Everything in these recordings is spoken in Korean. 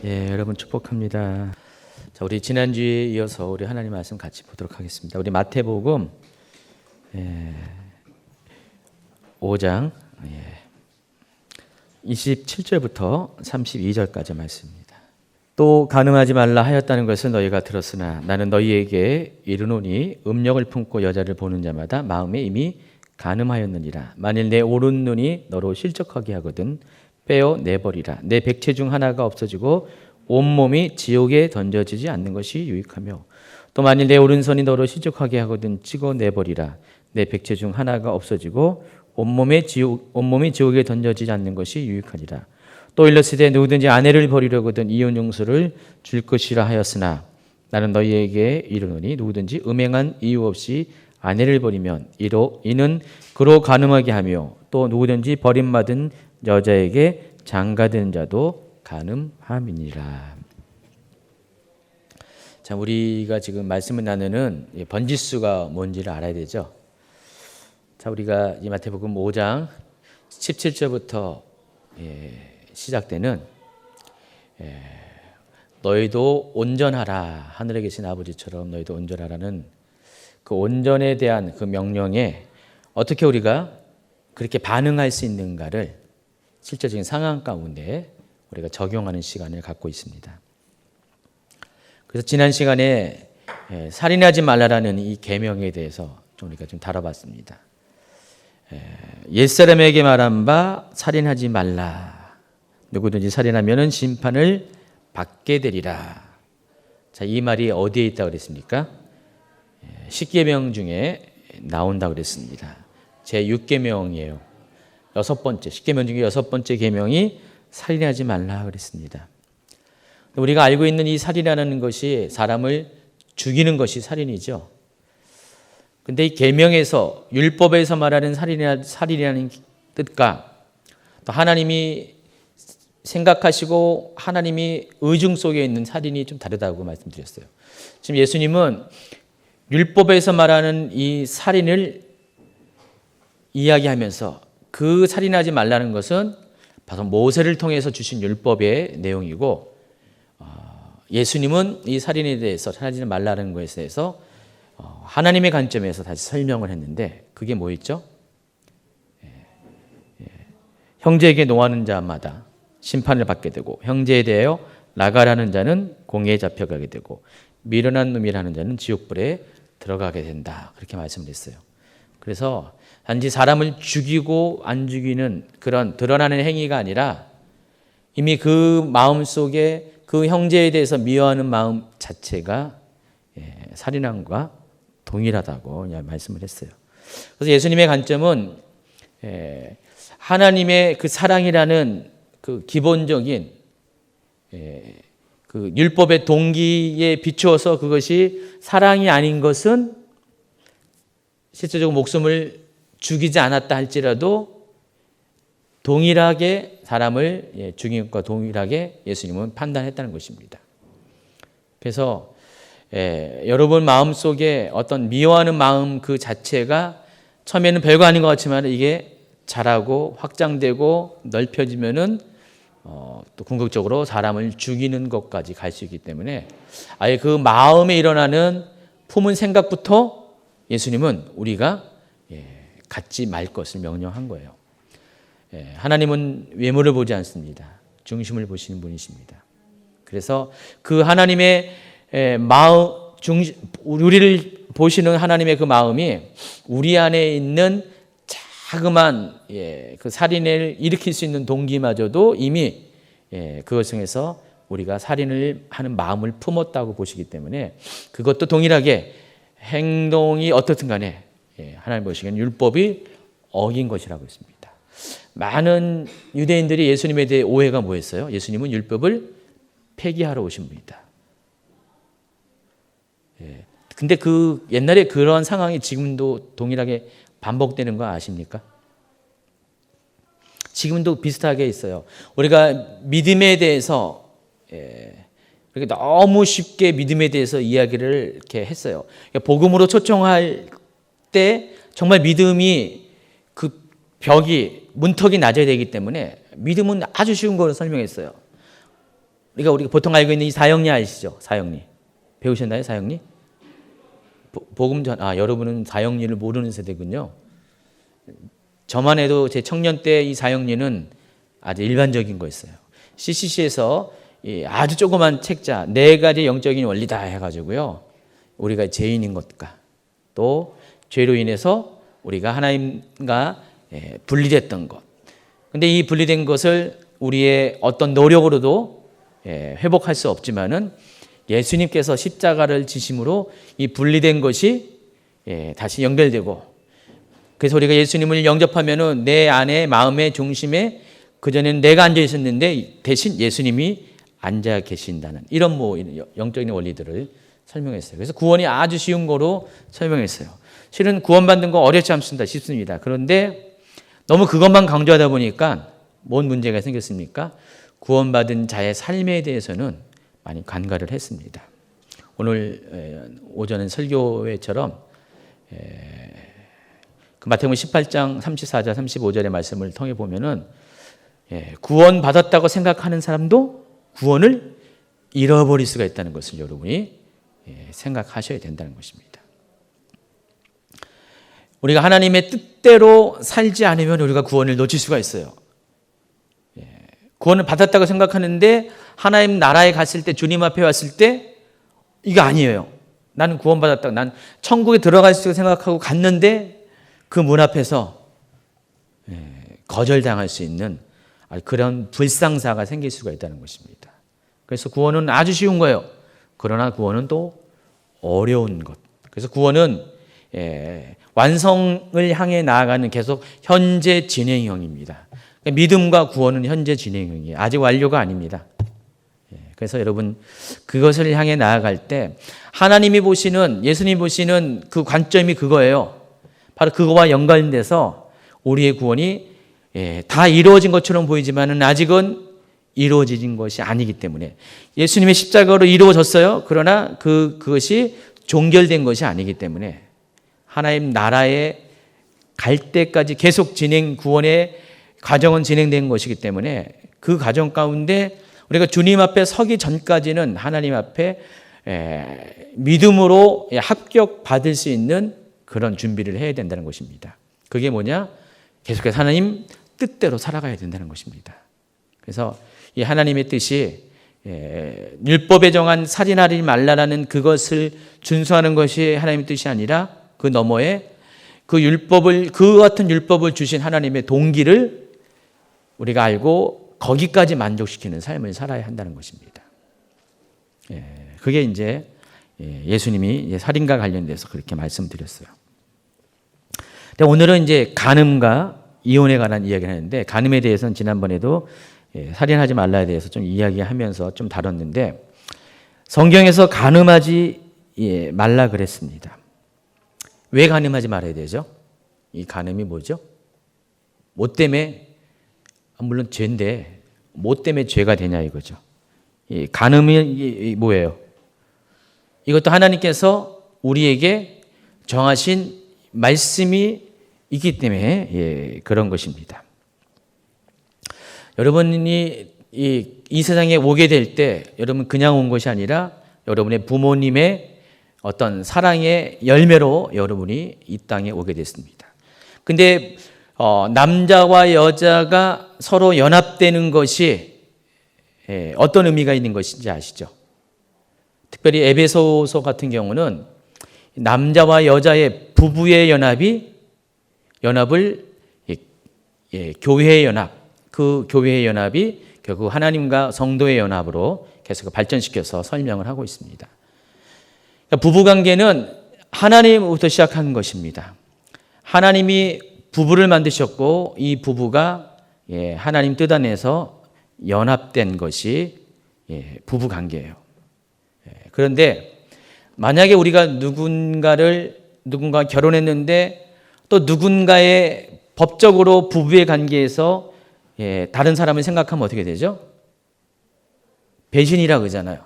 여러분 축복합니다. 자, 우리 지난주에 이어서 우리 하나님 말씀 같이 보도록 하겠습니다. 우리 마태복음 5장 27절부터 32절까지 말씀입니다. 또 간음하지 말라 하였다는 것을 너희가 들었으나 나는 너희에게 이르노니 음력을 품고 여자를 보는 자마다 마음에 이미 간음하였느니라. 만일 내 오른 눈이 너로 실족하게 하거든 빼어 내버리라. 내 백체 중 하나가 없어지고 온몸이 지옥에 던져지지 않는 것이 유익하며 또 만일 내 오른손이 너로 실족하게 하거든 찍어 내버리라. 내 백체 중 하나가 없어지고 온몸이 지옥에 던져지지 않는 것이 유익하니라. 또 일러스되 누구든지 아내를 버리려거든 이혼 용서를 줄 것이라 하였으나 나는 너희에게 이르노니 누구든지 음행한 이유 없이 아내를 버리면 이는 그로 간음하게 하며 또 누구든지 버림받은 여자에게 장가든 자도 간음함이니라. 자, 우리가 지금 말씀을 나누는 번지수가 뭔지를 알아야 되죠. 자, 우리가 이 마태복음 5장 17절부터 시작되는 너희도 온전하라, 하늘에 계신 아버지처럼 너희도 온전하라는 그 온전에 대한 그 명령에 어떻게 우리가 그렇게 반응할 수 있는가를 실제적인 상황 가운데 우리가 적용하는 시간을 갖고 있습니다. 그래서 지난 시간에 살인하지 말라라는 이 계명에 대해서 우리가 좀 다뤄봤습니다. 옛사람에게 말한 바 살인하지 말라. 누구든지 살인하면 심판을 받게 되리라. 자, 이 말이 어디에 있다고 그랬습니까? 십계명 중에 나온다고 그랬습니다. 제 6계명이에요. 십계명 중에 6번째 계명이 살인하지 말라 그랬습니다. 우리가 알고 있는 이 살인이라는 것이 사람을 죽이는 것이 살인이죠. 근데 이 계명에서 율법에서 말하는 살인이라는 뜻과 또 하나님이 생각하시고 하나님이 의중 속에 있는 살인이 좀 다르다고 말씀드렸어요. 지금 예수님은 율법에서 말하는 이 살인을 이야기하면서 그 살인하지 말라는 것은 바로 모세를 통해서 주신 율법의 내용이고 예수님은 이 살인에 대해서 살인하지 말라는 것에 대해서 하나님의 관점에서 다시 설명을 했는데 그게 뭐였죠? 형제에게 노하는 자마다 심판을 받게 되고 형제에 대하여 나가라는 자는 공회에 잡혀가게 되고 미련한 놈이라는 자는 지옥불에 들어가게 된다. 그렇게 말씀을 했어요. 그래서 단지 사람을 죽이고 안 죽이는 그런 드러나는 행위가 아니라 이미 그 마음 속에 그 형제에 대해서 미워하는 마음 자체가 살인함과 동일하다고 말씀을 했어요. 그래서 예수님의 관점은 하나님의 그 사랑이라는 그 기본적인 그 율법의 동기에 비추어서 그것이 사랑이 아닌 것은 실제적으로 목숨을 죽이지 않았다 할지라도 동일하게 사람을 죽인 것과 동일하게 예수님은 판단했다는 것입니다. 그래서 여러분 마음속에 어떤 미워하는 마음 그 자체가 처음에는 별거 아닌 것 같지만 이게 자라고 확장되고 넓혀지면은 또 궁극적으로 사람을 죽이는 것까지 갈 수 있기 때문에 아예 그 마음에 일어나는 품은 생각부터 예수님은 우리가 갖지 말 것을 명령한 거예요. 하나님은 외모를 보지 않습니다. 중심을 보시는 분이십니다. 그래서 그 하나님의 마음, 우리를 보시는 하나님의 그 마음이 우리 안에 있는 자그만 그 살인을 일으킬 수 있는 동기마저도 이미 그것 중에서 우리가 살인을 하는 마음을 품었다고 보시기 때문에 그것도 동일하게 행동이 어떻든 간에 하나님 보시기에는 율법이 어긴 것이라고 했습니다. 많은 유대인들이 예수님에 대해 오해가 뭐였어요? 예수님은 율법을 폐기하러 오신 분이다. 근데 그 옛날에 그런 상황이 지금도 동일하게 반복되는 거 아십니까? 지금도 비슷하게 있어요. 우리가 믿음에 대해서 그렇게 너무 쉽게 믿음에 대해서 이야기를 이렇게 했어요. 복음으로 초청할 때 정말 믿음이 그 벽이 문턱이 낮아야 되기 때문에 믿음은 아주 쉬운 거로 설명했어요. 우리가 보통 알고 있는 이 사형리 아시죠? 사형리. 배우셨나요? 사형리? 여러분은 사형리를 모르는 세대군요. 저만 해도 제 청년 때 이 사형리는 아주 일반적인 거였어요. CCC에서 아주 조그만 책자 4가지 영적인 원리다 해가지고요. 우리가 죄인인 것과 또 죄로 인해서 우리가 하나님과 분리됐던 것. 근데 이 분리된 것을 우리의 어떤 노력으로도 회복할 수 없지만은 예수님께서 십자가를 지심으로 이 분리된 것이 다시 연결되고, 그래서 우리가 예수님을 영접하면은 내 안에 마음의 중심에 그전에는 내가 앉아 있었는데 대신 예수님이 앉아 계신다는 이런 영적인 원리들을 설명했어요. 그래서 구원이 아주 쉬운 거로 설명했어요. 실은 구원받는 거 어렵지 않습니다. 쉽습니다. 그런데 너무 그것만 강조하다 보니까 뭔 문제가 생겼습니까? 구원받은 자의 삶에 대해서는 많이 간과를 했습니다. 오늘 오전은 설교회처럼 그 마태복음 18장 34절 35절의 말씀을 통해 보면은 구원받았다고 생각하는 사람도 구원을 잃어버릴 수가 있다는 것을 여러분이 생각하셔야 된다는 것입니다. 우리가 하나님의 뜻대로 살지 않으면 우리가 구원을 놓칠 수가 있어요. 구원을 받았다고 생각하는데 하나님 나라에 갔을 때, 주님 앞에 왔을 때 이거 아니에요. 나는 구원받았다고, 난 천국에 들어갈 수 생각하고 갔는데 그 문 앞에서 거절당할 수 있는 그런 불상사가 생길 수가 있다는 것입니다. 그래서 구원은 아주 쉬운 거예요. 그러나 구원은 또 어려운 것. 그래서 구원은 완성을 향해 나아가는 계속 현재 진행형입니다. 믿음과 구원은 현재 진행형이에요. 아직 완료가 아닙니다. 그래서 여러분 그것을 향해 나아갈 때 하나님이 보시는, 예수님이 보시는 그 관점이 그거예요. 바로 그거와 연관돼서 우리의 구원이 다 이루어진 것처럼 보이지만은 아직은 이루어진 것이 아니기 때문에, 예수님의 십자가로 이루어졌어요. 그러나 그것이 종결된 것이 아니기 때문에 하나님 나라에 갈 때까지 계속 구원의 과정은 진행된 것이기 때문에 그 과정 가운데 우리가 주님 앞에 서기 전까지는 하나님 앞에 믿음으로 합격받을 수 있는 그런 준비를 해야 된다는 것입니다. 그게 뭐냐? 계속해서 하나님 뜻대로 살아가야 된다는 것입니다. 그래서 이 하나님의 뜻이 율법에 정한 살인하지 말라라는 그것을 준수하는 것이 하나님의 뜻이 아니라 그 너머에 그 같은 율법을 주신 하나님의 동기를 우리가 알고 거기까지 만족시키는 삶을 살아야 한다는 것입니다. 그게 이제 예수님이 살인과 관련돼서 그렇게 말씀드렸어요. 오늘은 이제 간음과 이혼에 관한 이야기를 하는데, 간음에 대해서는 지난번에도 살인하지 말라에 대해서 좀 이야기하면서 좀 다뤘는데, 성경에서 간음하지 말라 그랬습니다. 왜 간음하지 말아야 되죠? 이 간음이 뭐죠? 뭐 때문에, 물론 죄인데 뭐 때문에 죄가 되냐 이거죠. 이 간음이 뭐예요? 이것도 하나님께서 우리에게 정하신 말씀이 있기 때문에 그런 것입니다. 여러분이 이 세상에 오게 될 때 여러분 그냥 온 것이 아니라 여러분의 부모님의 어떤 사랑의 열매로 여러분이 이 땅에 오게 됐습니다. 근데 남자와 여자가 서로 연합되는 것이 어떤 의미가 있는 것인지 아시죠? 특별히 에베소서 같은 경우는 남자와 여자의 부부의 연합을 교회의 연합, 그 교회의 연합이 결국 하나님과 성도의 연합으로 계속 발전시켜서 설명을 하고 있습니다. 부부관계는 하나님부터 시작한 것입니다. 하나님이 부부를 만드셨고 이 부부가 하나님 뜻 안에서 연합된 것이 부부관계예요. 그런데 만약에 우리가 누군가 결혼했는데 또 누군가의 법적으로 부부의 관계에서 다른 사람을 생각하면 어떻게 되죠? 배신이라고 그러잖아요.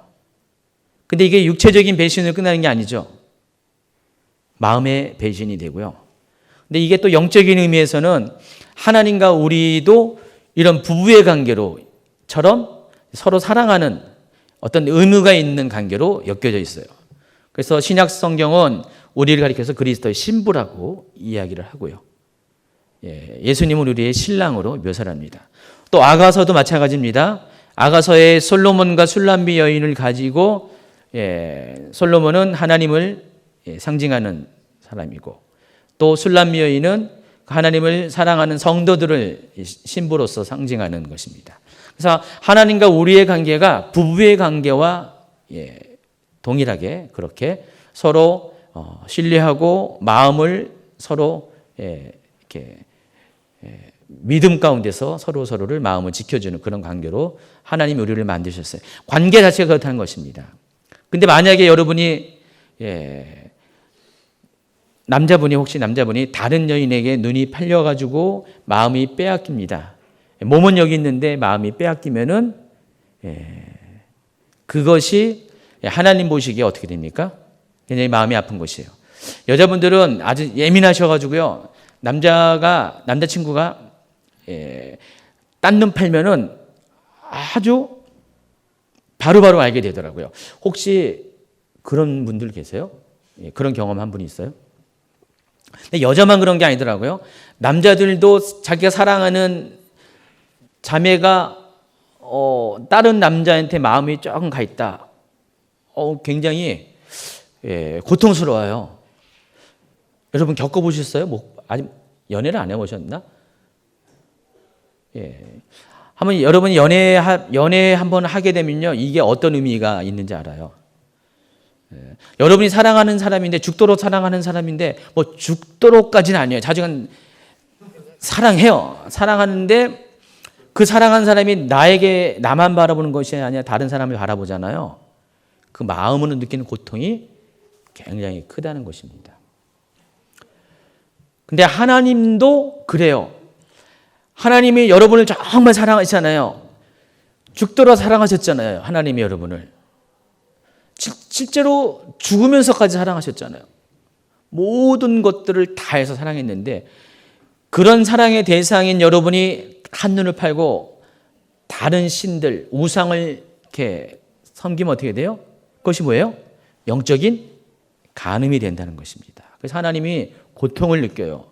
근데 이게 육체적인 배신으로 끝나는 게 아니죠. 마음의 배신이 되고요. 근데 이게 또 영적인 의미에서는 하나님과 우리도 이런 부부의 관계로처럼 서로 사랑하는 어떤 의무가 있는 관계로 엮여져 있어요. 그래서 신약 성경은 우리를 가리켜서 그리스도의 신부라고 이야기를 하고요. 예수님은 우리의 신랑으로 묘사를 합니다. 또 아가서도 마찬가지입니다. 아가서의 솔로몬과 술람비 여인을 가지고 솔로몬은 하나님을 상징하는 사람이고 또 술람비 여인은 하나님을 사랑하는 성도들을 신부로서 상징하는 것입니다. 그래서 하나님과 우리의 관계가 부부의 관계와 동일하게 그렇게 서로 신뢰하고 마음을 서로 이렇게 믿음 가운데서 서로를 마음을 지켜주는 그런 관계로 하나님이 우리를 만드셨어요. 관계 자체가 그렇다는 것입니다. 근데 만약에 여러분이 혹시 남자분이 다른 여인에게 눈이 팔려가지고 마음이 빼앗깁니다. 몸은 여기 있는데 마음이 빼앗기면은 그것이 하나님 보시기에 어떻게 됩니까? 굉장히 마음이 아픈 것이에요. 여자분들은 아주 예민하셔가지고요. 남자친구가 딴 눈 팔면은 아주 바로바로 알게 되더라고요. 혹시 그런 분들 계세요? 그런 경험 한 분이 있어요? 근데 여자만 그런 게 아니더라고요. 남자들도 자기가 사랑하는 자매가 다른 남자한테 마음이 조금 가 있다. 굉장히 고통스러워요. 여러분 겪어보셨어요? 아직 연애를 안 해보셨나? 한번 여러분이 연애 한번 하게 되면요, 이게 어떤 의미가 있는지 알아요. 여러분이 사랑하는 사람인데 죽도록 사랑하는 사람인데 뭐 죽도록까지는 아니에요. 자주간 사랑해요. 사랑하는데 그 사랑하는 사람이 나만 바라보는 것이 아니라 다른 사람을 바라보잖아요. 그 마음으로 느끼는 고통이 굉장히 크다는 것입니다. 근데 하나님도 그래요. 하나님이 여러분을 정말 사랑하시잖아요. 죽도록 사랑하셨잖아요. 하나님이 여러분을. 실제로 죽으면서까지 사랑하셨잖아요. 모든 것들을 다해서 사랑했는데 그런 사랑의 대상인 여러분이 한눈을 팔고 다른 신들, 우상을 이렇게 섬기면 어떻게 돼요? 그것이 뭐예요? 영적인 간음이 된다는 것입니다. 그래서 하나님이 고통을 느껴요.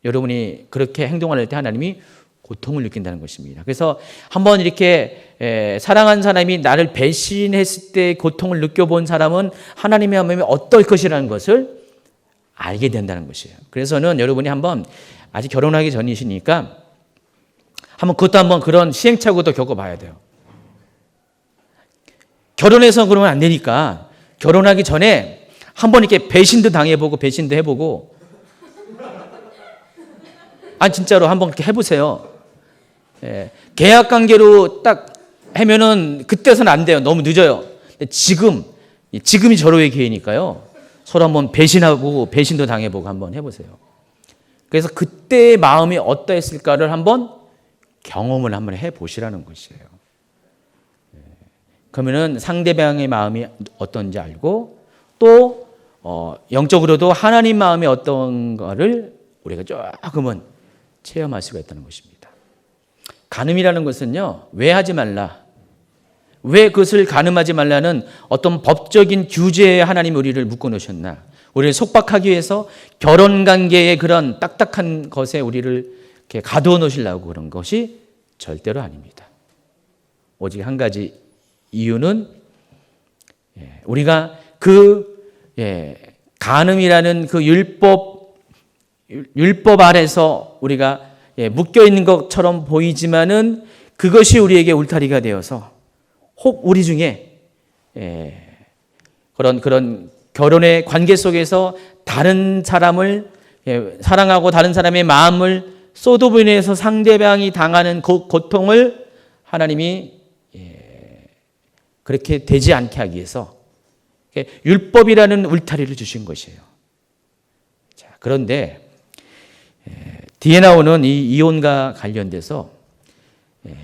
여러분이 그렇게 행동할 때 하나님이 고통을 느낀다는 것입니다. 그래서 한번 이렇게 사랑한 사람이 나를 배신했을 때 고통을 느껴본 사람은 하나님의 마음이 어떨 것이라는 것을 알게 된다는 것이에요. 그래서는 여러분이 한번 아직 결혼하기 전이시니까 그것도 한번 그런 시행착오도 겪어봐야 돼요. 결혼해서 그러면 안 되니까 결혼하기 전에 한번 이렇게 배신도 당해보고 배신도 해보고 진짜로 한번 그렇게 해보세요. 계약 관계로 딱 하면은 그때서는 안 돼요. 너무 늦어요. 근데 지금이 절호의 기회니까요. 서로 한번 배신하고 배신도 당해보고 한번 해보세요. 그래서 그때의 마음이 어떠했을까를 한번 경험을 한번 해보시라는 것이에요. 그러면은 상대방의 마음이 어떤지 알고 또 영적으로도 하나님 마음이 어떤가를 우리가 조금은 체험할 수가 있다는 것입니다. 간음이라는 것은요, 왜 하지 말라? 왜 그것을 간음하지 말라는 어떤 법적인 규제에 하나님 우리를 묶어놓으셨나? 우리를 속박하기 위해서 결혼관계의 그런 딱딱한 것에 우리를 이렇게 가두어 놓으시려고 그런 것이 절대로 아닙니다. 오직 한 가지 이유는 우리가 간음이라는 그 율법 아래서 우리가 묶여 있는 것처럼 보이지만은 그것이 우리에게 울타리가 되어서 혹 우리 중에 그런 결혼의 관계 속에서 다른 사람을 사랑하고 다른 사람의 마음을 쏟아부인해서 상대방이 당하는 고통을 하나님이 그렇게 되지 않게 하기 위해서 율법이라는 울타리를 주신 것이에요. 자, 그런데 뒤에 나오는 이 이혼과 관련돼서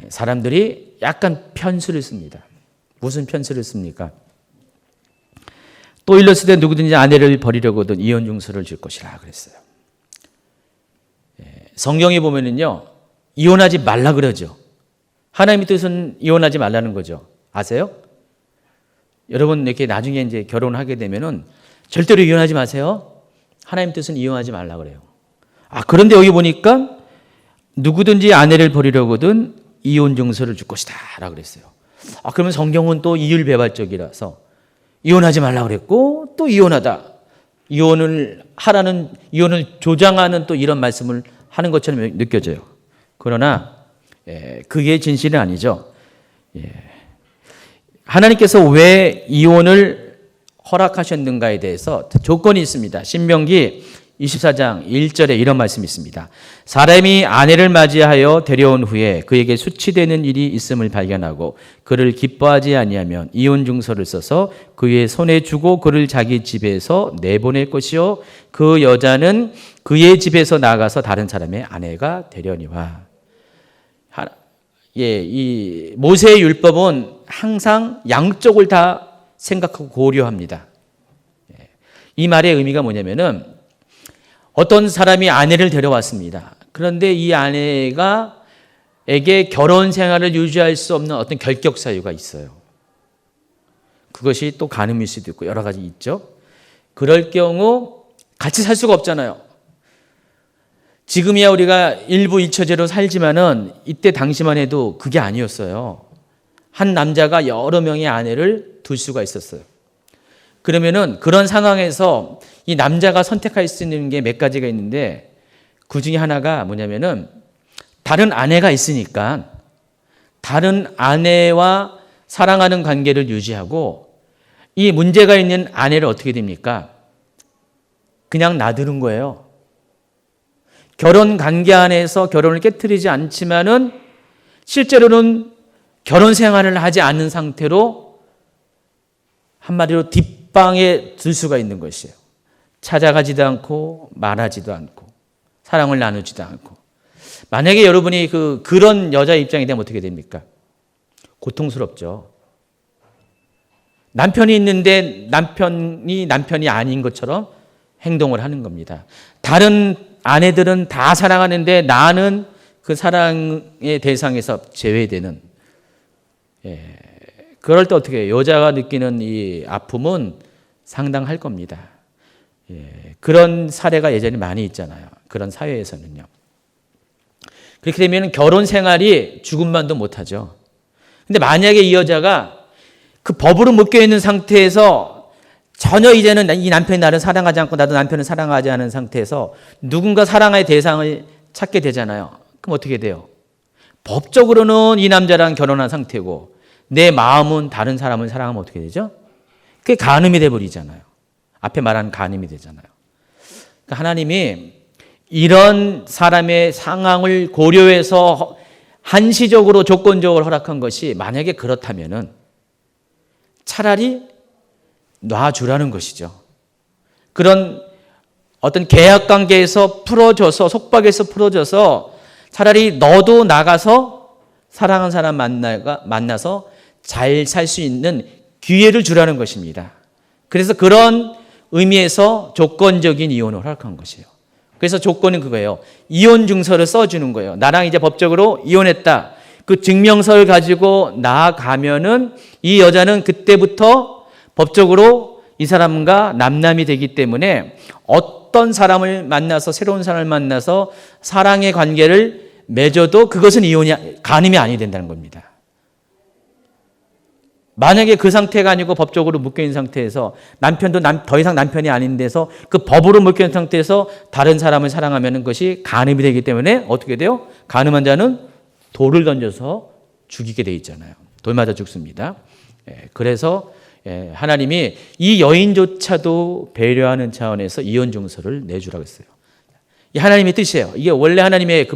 사람들이 약간 편수를 씁니다. 무슨 편수를 씁니까? 또 일렀을 때 누구든지 아내를 버리려거든 이혼 중서를 줄 것이라 그랬어요. 성경에 보면은요, 이혼하지 말라 그러죠. 하나님의 뜻은 이혼하지 말라는 거죠. 아세요? 여러분 이렇게 나중에 이제 결혼하게 되면은 절대로 이혼하지 마세요. 하나님 뜻은 이혼하지 말라 그래요. 그런데 여기 보니까 누구든지 아내를 버리려거든 이혼 증서를 줄 것이다 라고 그랬어요. 그러면 성경은 또 이율배반적이라서 이혼하지 말라 그랬고 또 이혼하다. 이혼을 조장하는 또 이런 말씀을 하는 것처럼 느껴져요. 그러나 그게 진실은 아니죠. 하나님께서 왜 이혼을 허락하셨는가에 대해서 조건이 있습니다. 신명기 24장 1절에 이런 말씀이 있습니다. 사람이 아내를 맞이하여 데려온 후에 그에게 수치되는 일이 있음을 발견하고 그를 기뻐하지 아니하면 이혼 증서를 써서 그의 손에 주고 그를 자기 집에서 내보낼 것이요 그 여자는 그의 집에서 나가서 다른 사람의 아내가 되려니와. 이 모세의 율법은 항상 양쪽을 다 생각하고 고려합니다. 이 말의 의미가 뭐냐면은 어떤 사람이 아내를 데려왔습니다. 그런데 이 아내에게 결혼 생활을 유지할 수 없는 어떤 결격 사유가 있어요. 그것이 또 간음일 수도 있고 여러 가지 있죠. 그럴 경우 같이 살 수가 없잖아요. 지금이야 우리가 일부 일처제로 살지만은 이때 당시만 해도 그게 아니었어요. 한 남자가 여러 명의 아내를 둘 수가 있었어요. 그러면은 그런 상황에서 이 남자가 선택할 수 있는 게 몇 가지가 있는데 그 중에 하나가 뭐냐면은 다른 아내가 있으니까 다른 아내와 사랑하는 관계를 유지하고 이 문제가 있는 아내를 어떻게 됩니까? 그냥 놔두는 거예요. 결혼 관계 안에서 결혼을 깨트리지 않지만은 실제로는 결혼 생활을 하지 않는 상태로 한마디로 뒷방에 들 수가 있는 것이에요. 찾아가지도 않고 말하지도 않고 사랑을 나누지도 않고. 만약에 여러분이 그런 여자 입장이 되면 어떻게 됩니까? 고통스럽죠. 남편이 있는데 남편이 아닌 것처럼 행동을 하는 겁니다. 다른 아내들은 다 사랑하는데 나는 그 사랑의 대상에서 제외되는. 그럴 때 어떻게 해요? 여자가 느끼는 이 아픔은 상당할 겁니다. 그런 사례가 예전에 많이 있잖아요. 그런 사회에서는요. 그렇게 되면 결혼 생활이 죽음만도 못하죠. 근데 만약에 이 여자가 그 법으로 묶여 있는 상태에서 전혀 이제는 이 남편이 나를 사랑하지 않고 나도 남편을 사랑하지 않은 상태에서 누군가 사랑의 대상을 찾게 되잖아요. 그럼 어떻게 돼요? 법적으로는 이 남자랑 결혼한 상태고 내 마음은 다른 사람을 사랑하면 어떻게 되죠? 그게 간음이 돼버리잖아요. 앞에 말한 간음이 되잖아요. 그러니까 하나님이 이런 사람의 상황을 고려해서 한시적으로 조건적으로 허락한 것이 만약에 그렇다면은 차라리 놔주라는 것이죠. 그런 어떤 계약 관계에서 풀어져서 속박에서 풀어져서 차라리 너도 나가서 사랑하는 사람 만나서 잘 살 수 있는 기회를 주라는 것입니다. 그래서 그런 의미에서 조건적인 이혼을 허락한 것이에요. 그래서 조건은 그거예요. 이혼 증서를 써주는 거예요. 나랑 이제 법적으로 이혼했다. 그 증명서를 가지고 나아가면은 이 여자는 그때부터 법적으로 이 사람과 남남이 되기 때문에 어떤 사람을 만나서 새로운 사람을 만나서 사랑의 관계를 맺어도 그것은 간음이 아니 된다는 겁니다. 만약에 그 상태가 아니고 법적으로 묶여있는 상태에서 남편도 더 이상 남편이 아닌 데서 그 법으로 묶여있는 상태에서 다른 사람을 사랑하면 그것이 간음이 되기 때문에 어떻게 돼요? 간음한 자는 돌을 던져서 죽이게 돼 있잖아요. 돌 맞아 죽습니다. 그래서 하나님이 이 여인조차도 배려하는 차원에서 이혼 증서를 내주라고 했어요. 이 하나님의 뜻이에요. 이게 원래 하나님의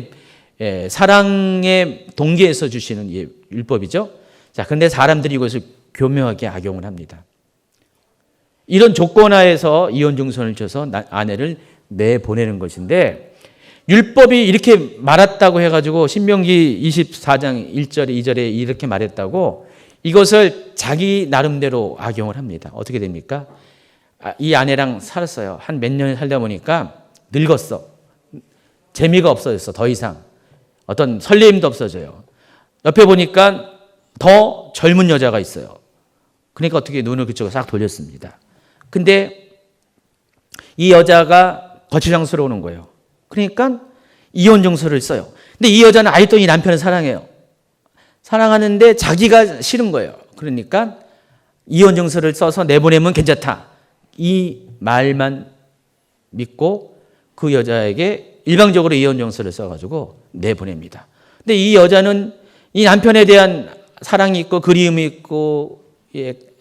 사랑의 동기에서 주시는 율법이죠. 자, 근데 사람들이 이것을 교묘하게 악용을 합니다. 이런 조건하에서 이혼 증서를 줘서 아내를 내보내는 것인데 율법이 이렇게 말했다고 해가지고 신명기 24장 1절에 2절에 이렇게 말했다고 이것을 자기 나름대로 악용을 합니다. 어떻게 됩니까? 이 아내랑 살았어요. 한 몇 년을 살다 보니까 늙었어. 재미가 없어졌어. 더 이상. 어떤 설레임도 없어져요. 옆에 보니까 더 젊은 여자가 있어요. 그러니까 어떻게 눈을 그쪽으로 싹 돌렸습니다. 근데 이 여자가 거추장스러우는 거예요. 그러니까 이혼 증서를 써요. 근데 이 여자는 아직도 이 남편을 사랑해요. 사랑하는데 자기가 싫은 거예요. 그러니까 이혼 증서를 써서 내보내면 괜찮다. 이 말만 믿고 그 여자에게 일방적으로 이혼 증서를 써가지고 내보냅니다. 근데 이 여자는 이 남편에 대한 사랑이 있고 그리움이 있고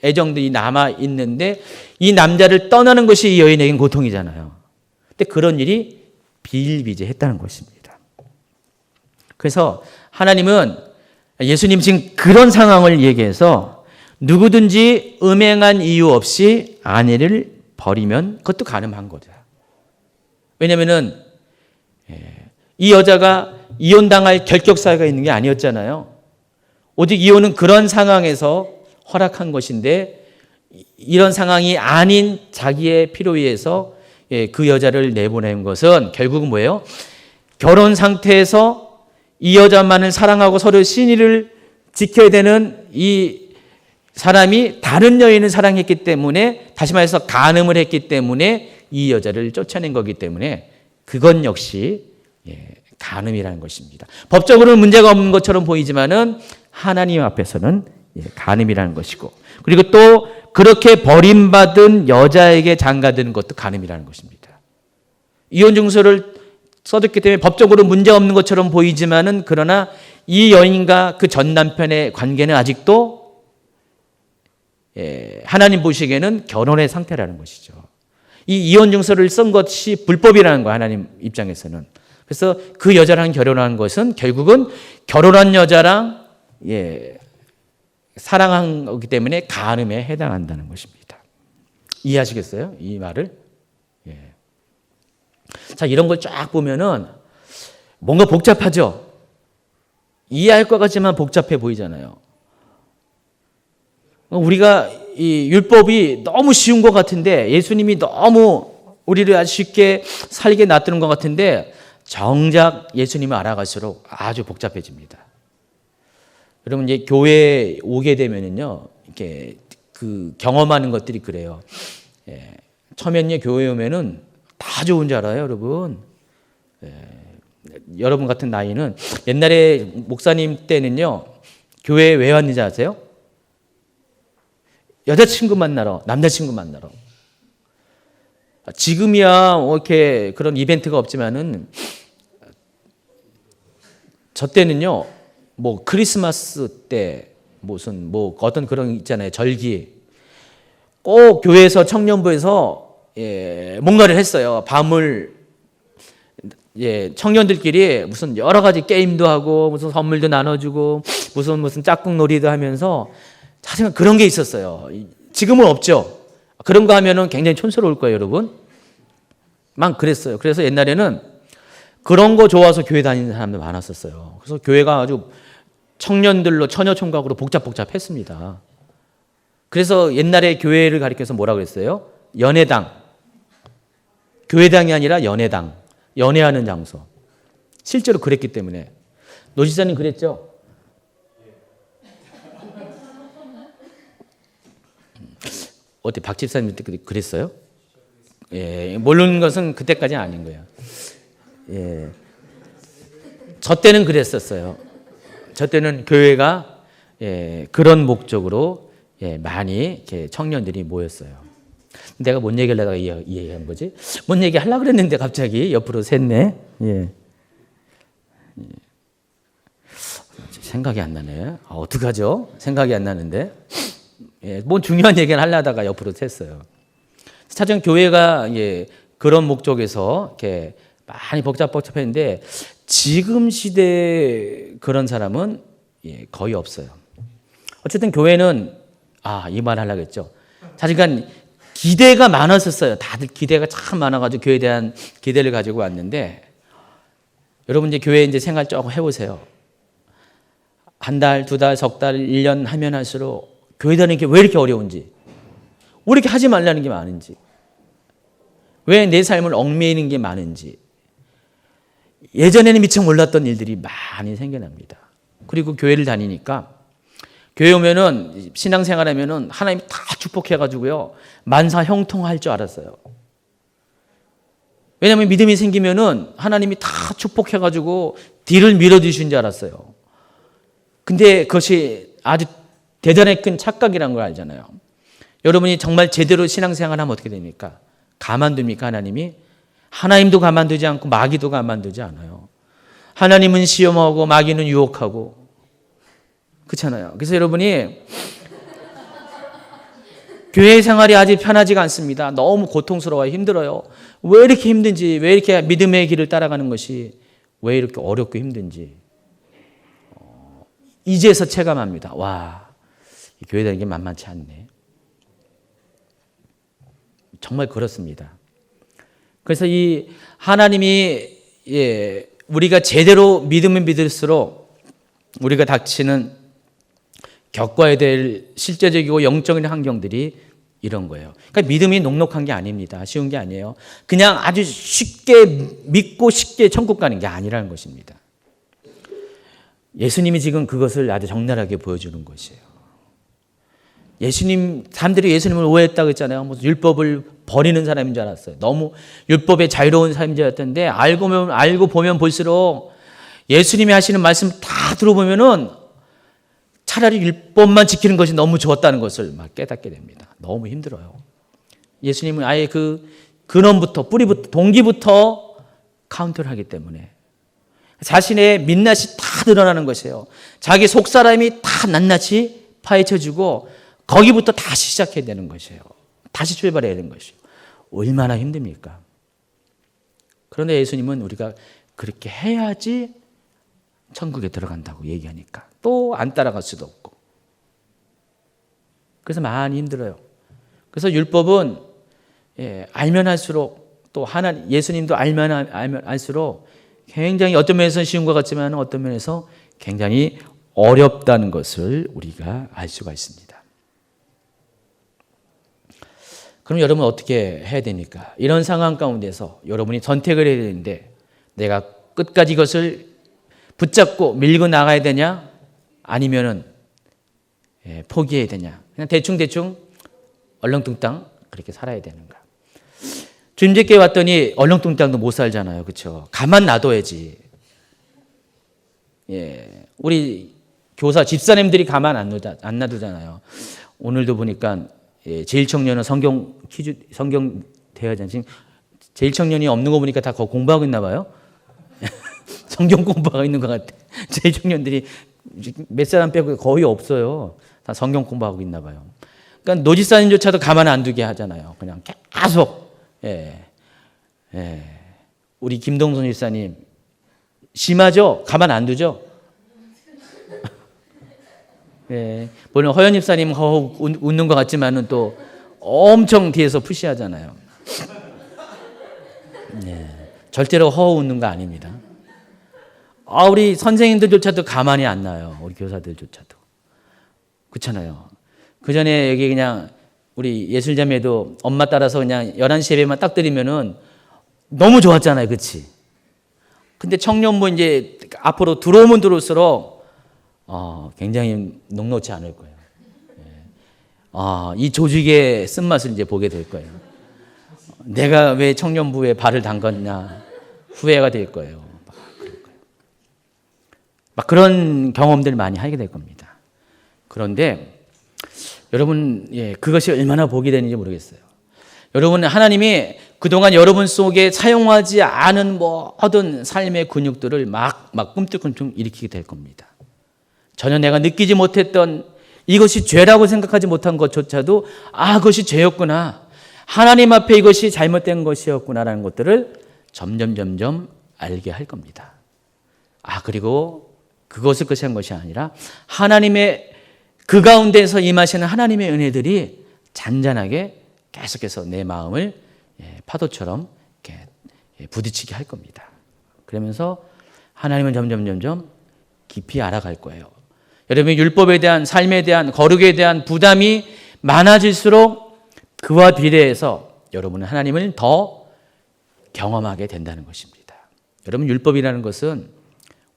애정들이 남아 있는데 이 남자를 떠나는 것이 이 여인에겐 고통이잖아요. 근데 그런 일이 비일비재했다는 것입니다. 그래서 하나님은 예수님 지금 그런 상황을 얘기해서 누구든지 음행한 이유 없이 아내를 버리면 그것도 가늠한 거죠. 왜냐면은 이 여자가 이혼당할 결격사유가 있는 게 아니었잖아요. 오직 이혼은 그런 상황에서 허락한 것인데 이런 상황이 아닌 자기의 필요에 의해서 그 여자를 내보낸 것은 결국은 뭐예요? 결혼 상태에서 이 여자만을 사랑하고 서로 신의를 지켜야 되는 이 사람이 다른 여인을 사랑했기 때문에, 다시 말해서 간음을 했기 때문에 이 여자를 쫓아낸 거기 때문에 그건 역시 간음이라는 것입니다. 법적으로는 문제가 없는 것처럼 보이지만은 하나님 앞에서는 간음이라는 것이고, 그리고 또 그렇게 버림받은 여자에게 장가드는 것도 간음이라는 것입니다. 이혼 증서를 써뒀기 때문에 법적으로 문제 없는 것처럼 보이지만은 그러나 이 여인과 그 전 남편의 관계는 아직도 하나님 보시기에는 결혼의 상태라는 것이죠. 이 이혼 증서를 쓴 것이 불법이라는 거예요, 하나님 입장에서는. 그래서 그 여자랑 결혼한 것은 결국은 결혼한 여자랑 사랑한 거기 때문에 간음에 해당한다는 것입니다. 이해하시겠어요? 이 말을? 자, 이런 걸 쫙 보면은 뭔가 복잡하죠? 이해할 것 같지만 복잡해 보이잖아요. 우리가 이 율법이 너무 쉬운 것 같은데, 예수님이 너무 우리를 아주 쉽게 살게 놔두는 것 같은데, 정작 예수님을 알아갈수록 아주 복잡해집니다. 여러분, 이제 교회에 오게 되면은요, 이렇게 그 경험하는 것들이 그래요. 처음에 교회에 오면은 다 좋은 줄 알아요, 여러분. 여러분 같은 나이는 옛날에 목사님 때는요, 교회에 왜 왔는지 아세요? 여자친구 만나러, 남자친구 만나러. 지금이야 이렇게 그런 이벤트가 없지만은 저 때는요, 뭐 크리스마스 때 무슨 뭐 어떤 그런 있잖아요, 절기. 꼭 교회에서 청년부에서 뭔가를 했어요. 밤을 청년들끼리 무슨 여러 가지 게임도 하고 무슨 선물도 나눠주고 무슨 짝꿍놀이도 하면서 사실 그런 게 있었어요. 지금은 없죠. 그런 거 하면은 굉장히 촌스러울 거예요, 여러분. 막 그랬어요. 그래서 옛날에는 그런 거 좋아서 교회 다니는 사람들 많았었어요. 그래서 교회가 아주 청년들로 처녀총각으로 복잡했습니다. 그래서 옛날에 교회를 가리켜서 뭐라고 그랬어요? 연애당. 교회당이 아니라 연애당. 연애하는 장소. 실제로 그랬기 때문에. 노 지사님 그랬죠? 어때, 박 집사님 때 그랬어요? 모르는 것은 그때까지는 아닌 거예요. 저 때는 그랬었어요. 저 때는 교회가 그런 목적으로 많이 청년들이 모였어요. 내가 뭔 얘기를 하다가 이 얘기한 거지? 뭔 얘기 하려고 그랬는데 갑자기 옆으로 샜네. 생각이 안 나네. 어떡하죠? 생각이 안 나는데. 뭐 중요한 얘기를 하려다가 옆으로 샜어요. 사실 교회가 그런 목적에서 이렇게 많이 복잡했는데 지금 시대에 그런 사람은 거의 없어요. 어쨌든 교회는 이 말 하려고 했죠. 사실 그러니까 기대가 많았었어요. 다들 기대가 참 많아가지고 교회에 대한 기대를 가지고 왔는데, 여러분 이제 교회 이제 생활 조금 해보세요. 한 달, 두 달, 석 달, 1년 하면 할수록 교회 다니는 게 왜 이렇게 어려운지, 왜 이렇게 하지 말라는 게 많은지, 왜 내 삶을 얽매이는 게 많은지, 예전에는 미처 몰랐던 일들이 많이 생겨납니다. 그리고 교회를 다니니까 교회 오면은 신앙생활하면은 하나님이 다 축복해가지고요 만사 형통할 줄 알았어요. 왜냐하면 믿음이 생기면은 하나님이 다 축복해가지고 뒤를 밀어주신 줄 알았어요. 근데 그것이 아주 대단히 큰 착각이라는 걸 알잖아요. 여러분이 정말 제대로 신앙생활하면 어떻게 됩니까? 가만둡니까 하나님이? 하나님도 가만두지 않고 마귀도 가만두지 않아요. 하나님은 시험하고 마귀는 유혹하고 그렇잖아요. 그래서 여러분이 교회 생활이 아직 편하지가 않습니다. 너무 고통스러워요. 힘들어요. 왜 이렇게 힘든지, 왜 이렇게 믿음의 길을 따라가는 것이 왜 이렇게 어렵고 힘든지 이제서 체감합니다. 와, 이 교회 다니는 게 만만치 않네. 정말 그렇습니다. 그래서 이 하나님이 우리가 제대로 믿으면 믿을수록 우리가 닥치는 겪어야 될 실제적이고 영적인 환경들이 이런 거예요. 그러니까 믿음이 녹록한 게 아닙니다. 쉬운 게 아니에요. 그냥 아주 쉽게 믿고 쉽게 천국 가는 게 아니라는 것입니다. 예수님이 지금 그것을 아주 적나라하게 보여주는 것이에요. 사람들이 예수님을 오해했다고 했잖아요. 무슨 율법을 버리는 사람인 줄 알았어요. 너무 율법에 자유로운 사람인 줄 알았던데 알고 보면 볼수록 예수님이 하시는 말씀 다 들어보면은 차라리 율법만 지키는 것이 너무 좋았다는 것을 막 깨닫게 됩니다. 너무 힘들어요. 예수님은 아예 그 근원부터 뿌리부터 동기부터 카운터를 하기 때문에 자신의 민낯이 다 드러나는 것이에요. 자기 속사람이 다 낱낱이 파헤쳐주고 거기부터 다시 시작해야 되는 것이에요. 다시 출발해야 되는 것이에요. 얼마나 힘듭니까? 그런데 예수님은 우리가 그렇게 해야지 천국에 들어간다고 얘기하니까 또 안 따라갈 수도 없고 그래서 많이 힘들어요. 그래서 율법은 알면 할수록 또 예수님도 알면 알수록 굉장히 어떤 면에서는 쉬운 것 같지만 어떤 면에서 굉장히 어렵다는 것을 우리가 알 수가 있습니다. 그럼 여러분 어떻게 해야 됩니까? 이런 상황 가운데서 여러분이 선택을 해야 되는데 내가 끝까지 이것을 붙잡고 밀고 나가야 되냐? 아니면은 포기해야 되냐? 그냥 대충 얼렁뚱땅 그렇게 살아야 되는가? 주님께 왔더니 얼렁뚱땅도 못 살잖아요. 그렇죠? 가만 놔둬야지. 우리 교사 집사님들이 가만 안 놔두잖아요. 오늘도 보니까 제1청년은 성경 대화잖아요. 지금 제1청년이 없는 거 보니까 다 공부하고 있나 봐요. 성경 공부하고 있는 것 같아. 제1청년들이 몇 사람 빼고 거의 없어요. 다 성경 공부하고 있나 봐요. 그러니까 노지사님조차도 가만 안 두게 하잖아요. 그냥 계속. 우리 김동선 집사님 심하죠? 가만 안 두죠? 물론 허연 집사님 허 웃는 것 같지만은 또 엄청 뒤에서 푸시하잖아요. 절대로 허 웃는 거 아닙니다. 우리 선생님들조차도 가만히 안 놔요. 우리 교사들조차도. 그렇잖아요. 그 전에 여기 그냥 우리 예술자매도 엄마 따라서 그냥 11시 예배만 딱 드리면은 너무 좋았잖아요. 그치? 근데 청년부 이제 앞으로 들어오면 들어올수록 굉장히 녹록지 않을 거예요. 이 조직의 쓴맛을 이제 보게 될 거예요. 내가 왜 청년부에 발을 담갔냐 후회가 될 거예요. 막 그런 경험들 많이 하게 될 겁니다. 그런데 여러분, 그것이 얼마나 복이 되는지 모르겠어요. 여러분, 하나님이 그동안 여러분 속에 사용하지 않은 모든 삶의 근육들을 막 꿈틀꿈틀 일으키게 될 겁니다. 전혀 내가 느끼지 못했던 이것이 죄라고 생각하지 못한 것조차도 그것이 죄였구나. 하나님 앞에 이것이 잘못된 것이었구나라는 것들을 점점 알게 할 겁니다. 그리고 그것을 끝이 한 것이 아니라 하나님의 그 가운데서 임하시는 하나님의 은혜들이 잔잔하게 계속해서 내 마음을 파도처럼 이렇게 부딪히게 할 겁니다. 그러면서 하나님은 점점 깊이 알아갈 거예요. 여러분의 율법에 대한 삶에 대한 거룩에 대한 부담이 많아질수록 그와 비례해서 여러분은 하나님을 더 경험하게 된다는 것입니다. 여러분 율법이라는 것은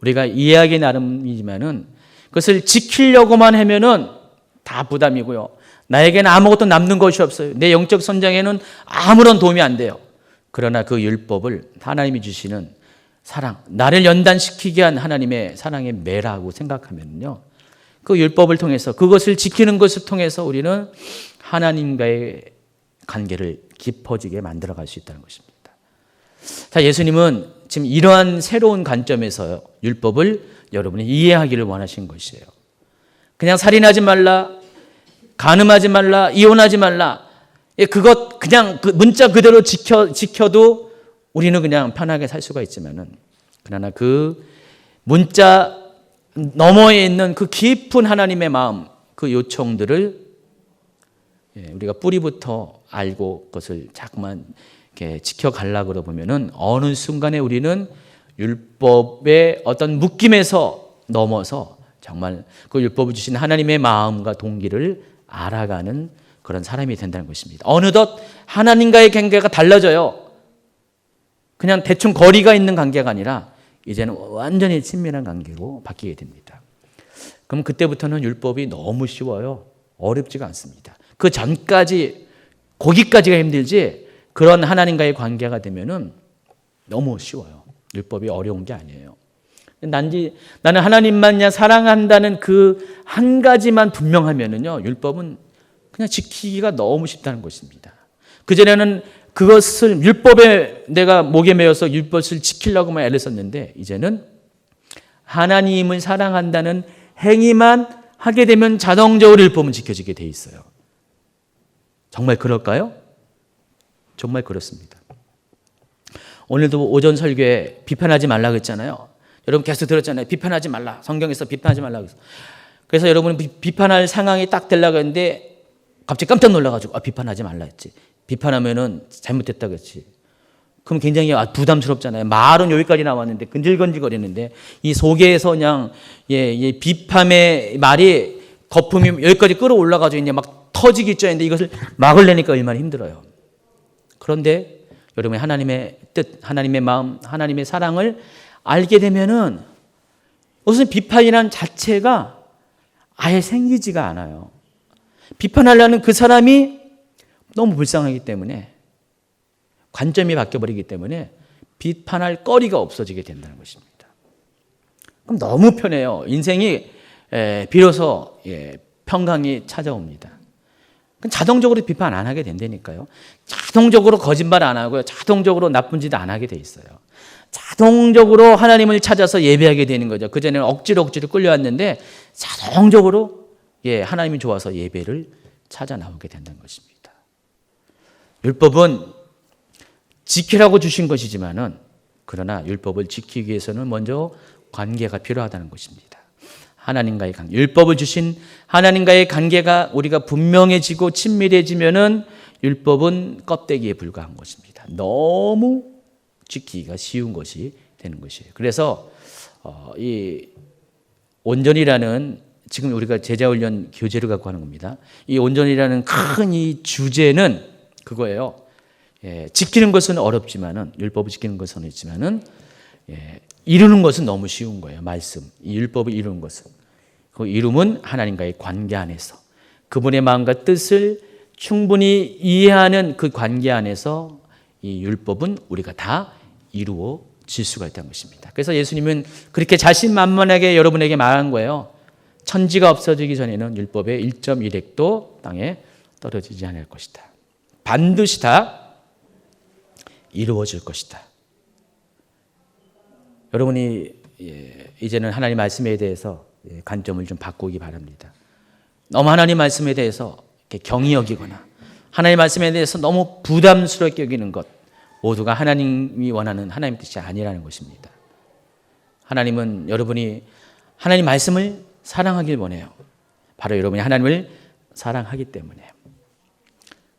우리가 이해하기 나름이지만은 그것을 지키려고만 하면은 다 부담이고요. 나에게는 아무것도 남는 것이 없어요. 내 영적 성장에는 아무런 도움이 안 돼요. 그러나 그 율법을 하나님이 주시는 사랑, 나를 연단시키게 한 하나님의 사랑의 매라고 생각하면요, 그 율법을 통해서, 그것을 지키는 것을 통해서 우리는 하나님과의 관계를 깊어지게 만들어갈 수 있다는 것입니다. 자, 예수님은 지금 이러한 새로운 관점에서 율법을 여러분이 이해하기를 원하신 것이에요. 그냥 살인하지 말라, 간음하지 말라, 이혼하지 말라, 그것 그냥 그 문자 그대로 지켜도 우리는 그냥 편하게 살 수가 있지만은, 그러나 그 문자 너머에 있는 그 깊은 하나님의 마음, 그 요청들을 우리가 뿌리부터 알고 그것을 자꾸만 이렇게 지켜가려고 그러다 보면은 어느 순간에 우리는 율법의 어떤 묶임에서 넘어서 정말 그 율법을 주신 하나님의 마음과 동기를 알아가는 그런 사람이 된다는 것입니다. 어느덧 하나님과의 관계가 달라져요. 그냥 대충 거리가 있는 관계가 아니라 이제는 완전히 친밀한 관계로 바뀌게 됩니다. 그럼 그때부터는 율법이 너무 쉬워요. 어렵지가 않습니다. 그 전까지, 거기까지가 힘들지, 그런 하나님과의 관계가 되면은 너무 쉬워요. 율법이 어려운 게 아니에요. 나는 하나님만 사랑한다는 그 한 가지만 분명하면은요, 율법은 그냥 지키기가 너무 쉽다는 것입니다. 그전에는 그것을 율법에 내가 목에 매어서 율법을 지키려고만 애를 썼는데, 이제는 하나님을 사랑한다는 행위만 하게 되면 자동적으로 율법은 지켜지게 돼 있어요. 정말 그럴까요? 정말 그렇습니다. 오늘도 오전 설교에 비판하지 말라고 했잖아요. 여러분 계속 들었잖아요. 비판하지 말라. 성경에서 비판하지 말라고 했어요. 그래서 여러분은 비판할 상황이 딱 되려고 했는데 갑자기 깜짝 놀라가지고 비판하지 말라 했지. 비판하면은 잘못됐다고 했지. 그럼 굉장히 부담스럽잖아요. 말은 여기까지 나왔는데 근질근질거리는데 이 속에서 그냥 비판의 말이 거품이 여기까지 끌어올라가지고 이제 막 터지기 전인데 이것을 막으려니까 얼마나 힘들어요. 그런데 여러분이 하나님의 뜻, 하나님의 마음, 하나님의 사랑을 알게 되면은 무슨 비판이란 자체가 아예 생기지가 않아요. 비판하려는 그 사람이 너무 불쌍하기 때문에, 관점이 바뀌어버리기 때문에 비판할 거리가 없어지게 된다는 것입니다. 그럼 너무 편해요. 인생이 비로소 평강이 찾아옵니다. 자동적으로 비판 안 하게 된다니까요. 자동적으로 거짓말 안 하고요. 자동적으로 나쁜 짓 안 하게 돼 있어요. 자동적으로 하나님을 찾아서 예배하게 되는 거죠. 그전에는 억지로 끌려왔는데 자동적으로 하나님이 좋아서 예배를 찾아 나오게 된다는 것입니다. 율법은 지키라고 주신 것이지만은, 그러나 율법을 지키기 위해서는 먼저 관계가 필요하다는 것입니다. 하나님과의 관계, 율법을 주신 하나님과의 관계가 우리가 분명해지고 친밀해지면은 율법은 껍데기에 불과한 것입니다. 너무 지키기가 쉬운 것이 되는 것이에요. 그래서 이 온전이라는, 지금 우리가 제자훈련 교재를 갖고 하는 겁니다. 이 온전이라는 큰 이 주제는 그거예요. 지키는 것은 어렵지만은, 율법을 지키는 것은 어렵지만은, 이루는 것은 너무 쉬운 거예요. 말씀, 이 율법을 이루는 것은, 그 이룸은 하나님과의 관계 안에서 그분의 마음과 뜻을 충분히 이해하는 그 관계 안에서 이 율법은 우리가 다 이루어질 수가 있다는 것입니다. 그래서 예수님은 그렇게 자신만만하게 여러분에게 말한 거예요. 천지가 없어지기 전에는 율법의 1.1획도 땅에 떨어지지 않을 것이다. 반드시 다 이루어질 것이다. 여러분이 이제는 하나님 말씀에 대해서 관점을 좀 바꾸기 바랍니다. 너무 하나님 말씀에 대해서 경히 여기거나 하나님 말씀에 대해서 너무 부담스럽게 여기는 것, 모두가 하나님이 원하는 하나님 뜻이 아니라는 것입니다. 하나님은 여러분이 하나님 말씀을 사랑하길 원해요. 바로 여러분이 하나님을 사랑하기 때문에.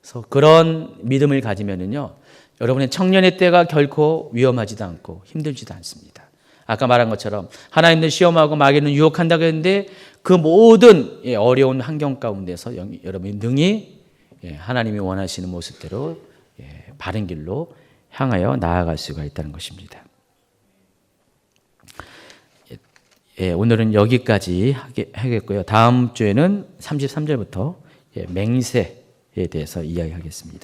그래서 그런 믿음을 가지면은요, 여러분의 청년의 때가 결코 위험하지도 않고 힘들지도 않습니다. 아까 말한 것처럼 하나님을 시험하고 마귀는 유혹한다고 했는데 그 모든 어려운 환경 가운데서 여러분이 능히 하나님이 원하시는 모습대로 바른 길로 향하여 나아갈 수가 있다는 것입니다. 오늘은 여기까지 하겠고요. 다음 주에는 33절부터 맹세에 대해서 이야기하겠습니다.